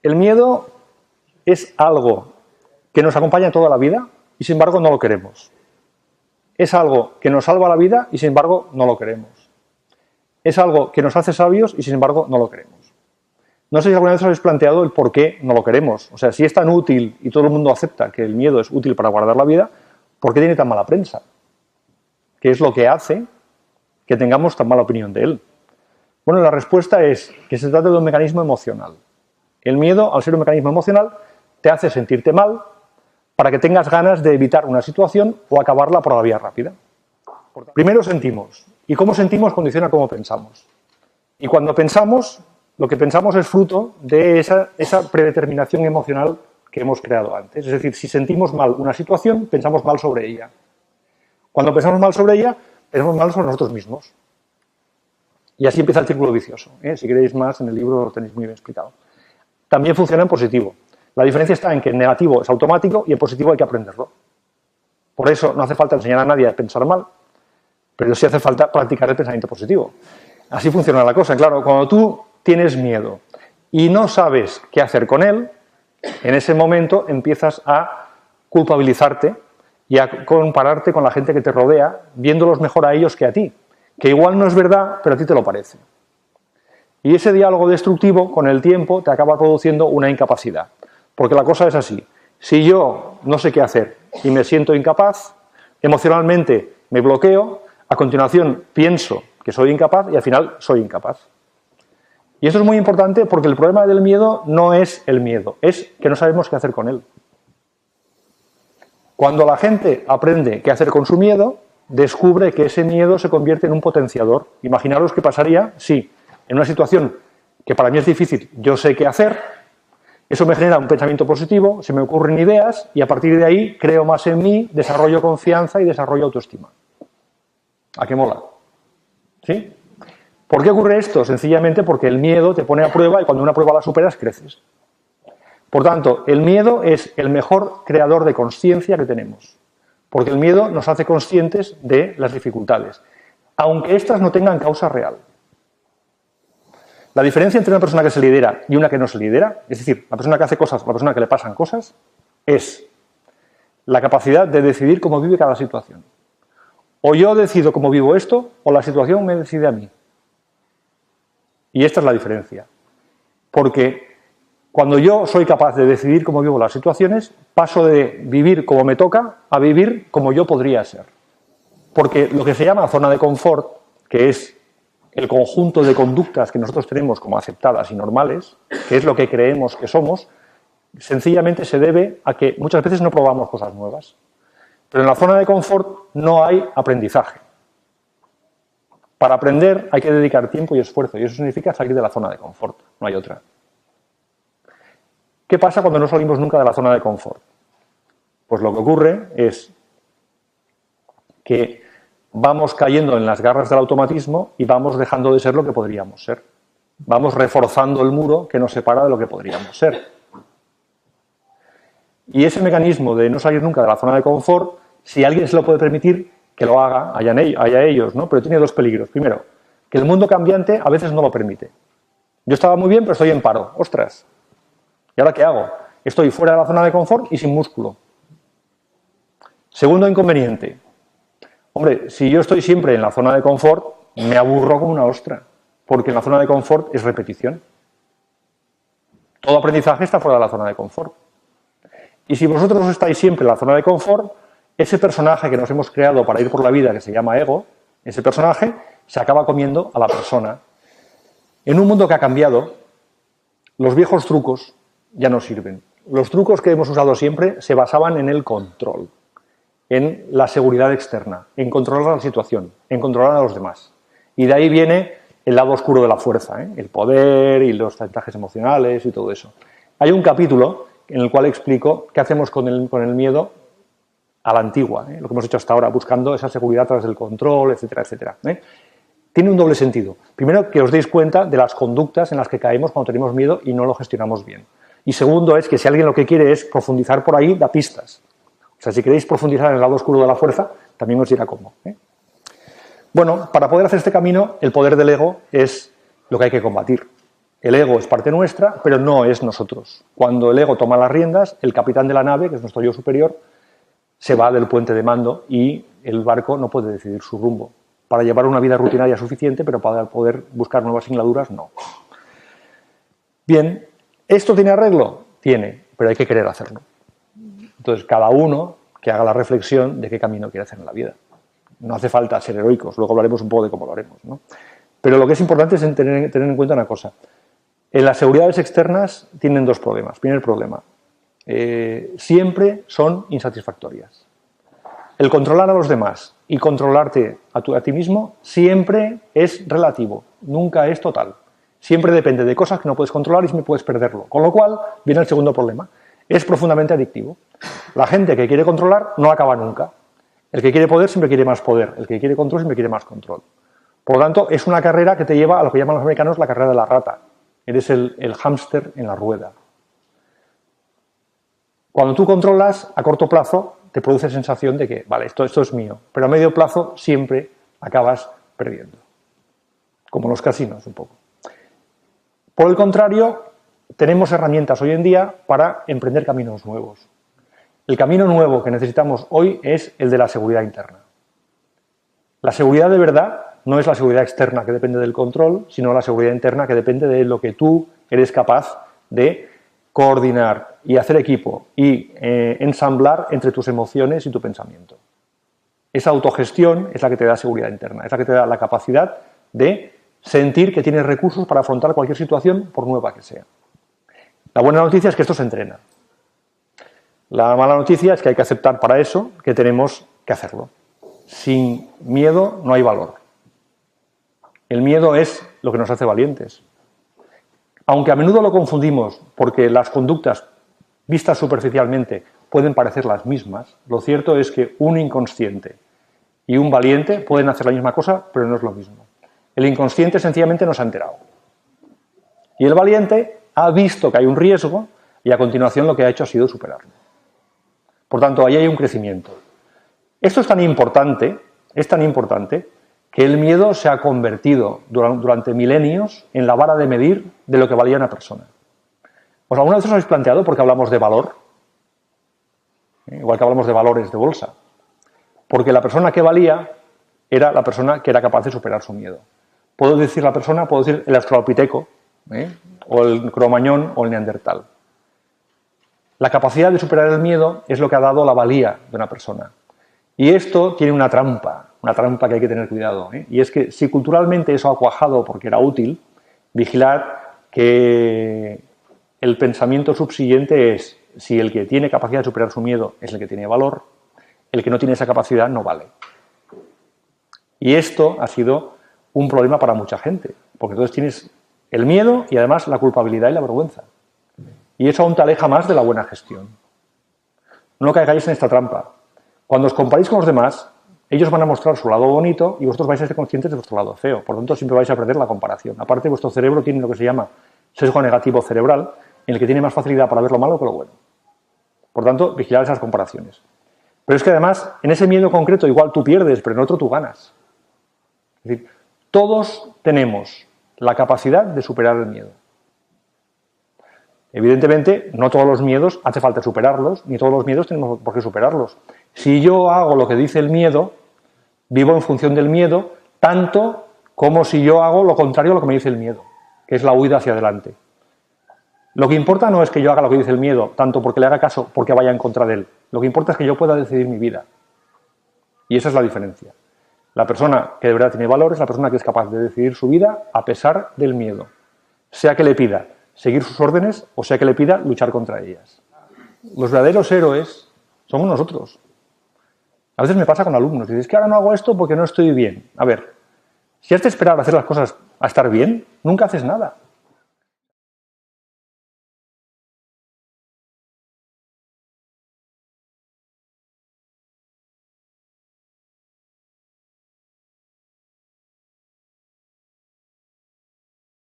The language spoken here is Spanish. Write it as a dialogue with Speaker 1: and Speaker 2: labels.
Speaker 1: El miedo es algo que nos acompaña toda la vida y sin embargo no lo queremos. Es algo que nos salva la vida y sin embargo no lo queremos. Es algo que nos hace sabios y sin embargo no lo queremos. No sé si alguna vez os habéis planteado el por qué no lo queremos. O sea, si es tan útil y todo el mundo acepta que el miedo es útil para guardar la vida, ¿por qué tiene tan mala prensa? ¿Qué es lo que hace que tengamos tan mala opinión de él? Bueno, la respuesta es que se trata de un mecanismo emocional. El miedo, al ser un mecanismo emocional, te hace sentirte mal para que tengas ganas de evitar una situación o acabarla por la vía rápida. Primero sentimos, y cómo sentimos condiciona cómo pensamos. Y cuando pensamos, lo que pensamos es fruto de esa predeterminación emocional que hemos creado antes. Es decir, si sentimos mal una situación, pensamos mal sobre ella. Cuando pensamos mal sobre ella, pensamos mal sobre nosotros mismos. Y así empieza el círculo vicioso. Si queréis más, en el libro lo tenéis muy bien explicado. También funciona en positivo. La diferencia está en que en negativo es automático y en positivo hay que aprenderlo. Por eso no hace falta enseñar a nadie a pensar mal, pero sí hace falta practicar el pensamiento positivo. Así funciona la cosa. Claro, cuando tú tienes miedo y no sabes qué hacer con él, en ese momento empiezas a culpabilizarte y a compararte con la gente que te rodea, viéndolos mejor a ellos que a ti, que igual no es verdad, pero a ti te lo parece. Y ese diálogo destructivo, con el tiempo, te acaba produciendo una incapacidad. Porque la cosa es así. Si yo no sé qué hacer y me siento incapaz, emocionalmente me bloqueo, a continuación pienso que soy incapaz y al final soy incapaz. Y esto es muy importante porque el problema del miedo no es el miedo, es que no sabemos qué hacer con él. Cuando la gente aprende qué hacer con su miedo, descubre que ese miedo se convierte en un potenciador. Imaginaros qué pasaría si en una situación que para mí es difícil, yo sé qué hacer, eso me genera un pensamiento positivo, se me ocurren ideas y a partir de ahí creo más en mí, desarrollo confianza y desarrollo autoestima. ¿A qué mola? ¿Sí? ¿Por qué ocurre esto? Sencillamente porque el miedo te pone a prueba y cuando una prueba la superas, creces. Por tanto, el miedo es el mejor creador de consciencia que tenemos. Porque el miedo nos hace conscientes de las dificultades, aunque éstas no tengan causa real. La diferencia entre una persona que se lidera y una que no se lidera, es decir, la persona que hace cosas o la persona que le pasan cosas, es la capacidad de decidir cómo vive cada situación. O yo decido cómo vivo esto, o la situación me decide a mí. Y esta es la diferencia. Porque cuando yo soy capaz de decidir cómo vivo las situaciones, paso de vivir como me toca a vivir como yo podría ser. Porque lo que se llama zona de confort, que es el conjunto de conductas que nosotros tenemos como aceptadas y normales, que es lo que creemos que somos, sencillamente se debe a que muchas veces no probamos cosas nuevas. Pero en la zona de confort no hay aprendizaje. Para aprender hay que dedicar tiempo y esfuerzo, y eso significa salir de la zona de confort, no hay otra. ¿Qué pasa cuando no salimos nunca de la zona de confort? Pues lo que ocurre es que vamos cayendo en las garras del automatismo y vamos dejando de ser lo que podríamos ser. Vamos reforzando el muro que nos separa de lo que podríamos ser. Y ese mecanismo de no salir nunca de la zona de confort, si alguien se lo puede permitir, que lo haga, allá ellos, ¿no? Pero tiene dos peligros. Primero, que el mundo cambiante a veces no lo permite. Yo estaba muy bien, pero estoy en paro. ¡Ostras! ¿Y ahora qué hago? Estoy fuera de la zona de confort y sin músculo. Segundo inconveniente. Hombre, si yo estoy siempre en la zona de confort, me aburro como una ostra, porque en la zona de confort es repetición. Todo aprendizaje está fuera de la zona de confort. Y si vosotros estáis siempre en la zona de confort, ese personaje que nos hemos creado para ir por la vida, que se llama ego, ese personaje se acaba comiendo a la persona. En un mundo que ha cambiado, los viejos trucos ya no sirven. Los trucos que hemos usado siempre se basaban en el control, en la seguridad externa, en controlar la situación, en controlar a los demás. Y de ahí viene el lado oscuro de la fuerza, el poder y los chantajes emocionales y todo eso. Hay un capítulo en el cual explico qué hacemos con el miedo a la antigua, lo que hemos hecho hasta ahora, buscando esa seguridad a través del control, etcétera, etcétera. Tiene un doble sentido. Primero, que os deis cuenta de las conductas en las que caemos cuando tenemos miedo y no lo gestionamos bien. Y segundo es que si alguien lo que quiere es profundizar por ahí, da pistas. O sea, si queréis profundizar en el lado oscuro de la fuerza, también os dirá cómo. Bueno, para poder hacer este camino, el poder del ego es lo que hay que combatir. el ego es parte nuestra, pero no es nosotros. Cuando el ego toma las riendas, el capitán de la nave, que es nuestro yo superior, se va del puente de mando y el barco no puede decidir su rumbo. Para llevar una vida rutinaria suficiente, pero para poder buscar nuevas singladuras, no. Bien, ¿esto tiene arreglo? Tiene, pero hay que querer hacerlo. Entonces, cada uno que haga la reflexión de qué camino quiere hacer en la vida. No hace falta ser heroicos, luego hablaremos un poco de cómo lo haremos, ¿no? Pero lo que es importante es tener en cuenta una cosa. En las seguridades externas tienen dos problemas. Primer problema, siempre son insatisfactorias. El controlar a los demás y controlarte a ti mismo siempre es relativo, nunca es total. Siempre depende de cosas que no puedes controlar y siempre puedes perderlo. Con lo cual, viene el segundo problema. Es profundamente adictivo. La gente que quiere controlar no acaba nunca. El que quiere poder siempre quiere más poder. El que quiere control siempre quiere más control. Por lo tanto, es una carrera que te lleva a lo que llaman los americanos la carrera de la rata. Eres el hámster en la rueda. Cuando tú controlas, a corto plazo, te produce sensación de que, vale, esto es mío. Pero a medio plazo siempre acabas perdiendo. Como los casinos, un poco. Por el contrario, tenemos herramientas hoy en día para emprender caminos nuevos. El camino nuevo que necesitamos hoy es el de la seguridad interna. La seguridad de verdad no es la seguridad externa que depende del control, sino la seguridad interna que depende de lo que tú eres capaz de coordinar y hacer equipo y ensamblar entre tus emociones y tu pensamiento. Esa autogestión es la que te da seguridad interna, es la que te da la capacidad de sentir que tienes recursos para afrontar cualquier situación, por nueva que sea. La buena noticia es que esto se entrena. La mala noticia es que hay que aceptar para eso que tenemos que hacerlo. Sin miedo no hay valor. El miedo es lo que nos hace valientes. Aunque a menudo lo confundimos porque las conductas vistas superficialmente pueden parecer las mismas, lo cierto es que un inconsciente y un valiente pueden hacer la misma cosa, pero no es lo mismo. El inconsciente sencillamente no se ha enterado. Y el valiente ha visto que hay un riesgo y a continuación lo que ha hecho ha sido superarlo. Por tanto, ahí hay un crecimiento. Esto es tan importante que el miedo se ha convertido durante milenios en la vara de medir de lo que valía una persona. ¿Os alguna vez os habéis planteado por qué hablamos de valor? Igual que hablamos de valores de bolsa. Porque la persona que valía era la persona que era capaz de superar su miedo. Puedo decir la persona, puedo decir el australopiteco, o el cromañón o el neandertal. La capacidad de superar el miedo es lo que ha dado la valía de una persona. Y esto tiene una trampa que hay que tener cuidado. Y es que si culturalmente eso ha cuajado porque era útil, vigilar que el pensamiento subsiguiente es si el que tiene capacidad de superar su miedo es el que tiene valor, el que no tiene esa capacidad no vale. Y esto ha sido un problema para mucha gente, porque entonces tienes el miedo y además la culpabilidad y la vergüenza. Y eso aún te aleja más de la buena gestión. No caigáis en esta trampa. Cuando os comparéis con los demás, ellos van a mostrar su lado bonito y vosotros vais a ser conscientes de vuestro lado feo. Por lo tanto, siempre vais a perder la comparación. Aparte, vuestro cerebro tiene lo que se llama sesgo negativo cerebral, en el que tiene más facilidad para ver lo malo que lo bueno. Por tanto, vigilar esas comparaciones. Pero es que además, en ese miedo concreto igual tú pierdes, pero en otro tú ganas. Es decir, todos tenemos la capacidad de superar el miedo. Evidentemente, no todos los miedos hace falta superarlos, ni todos los miedos tenemos por qué superarlos. Si yo hago lo que dice el miedo, vivo en función del miedo, tanto como si yo hago lo contrario a lo que me dice el miedo, que es la huida hacia adelante. Lo que importa no es que yo haga lo que dice el miedo, tanto porque le haga caso, porque vaya en contra de él. Lo que importa es que yo pueda decidir mi vida. Y esa es la diferencia. La persona que de verdad tiene valor es la persona que es capaz de decidir su vida a pesar del miedo. Sea que le pida seguir sus órdenes o sea que le pida luchar contra ellas. Los verdaderos héroes somos nosotros. A veces me pasa con alumnos. Dices, es que ahora no hago esto porque no estoy bien. A ver, si has de esperar a hacer las cosas a estar bien, nunca haces nada.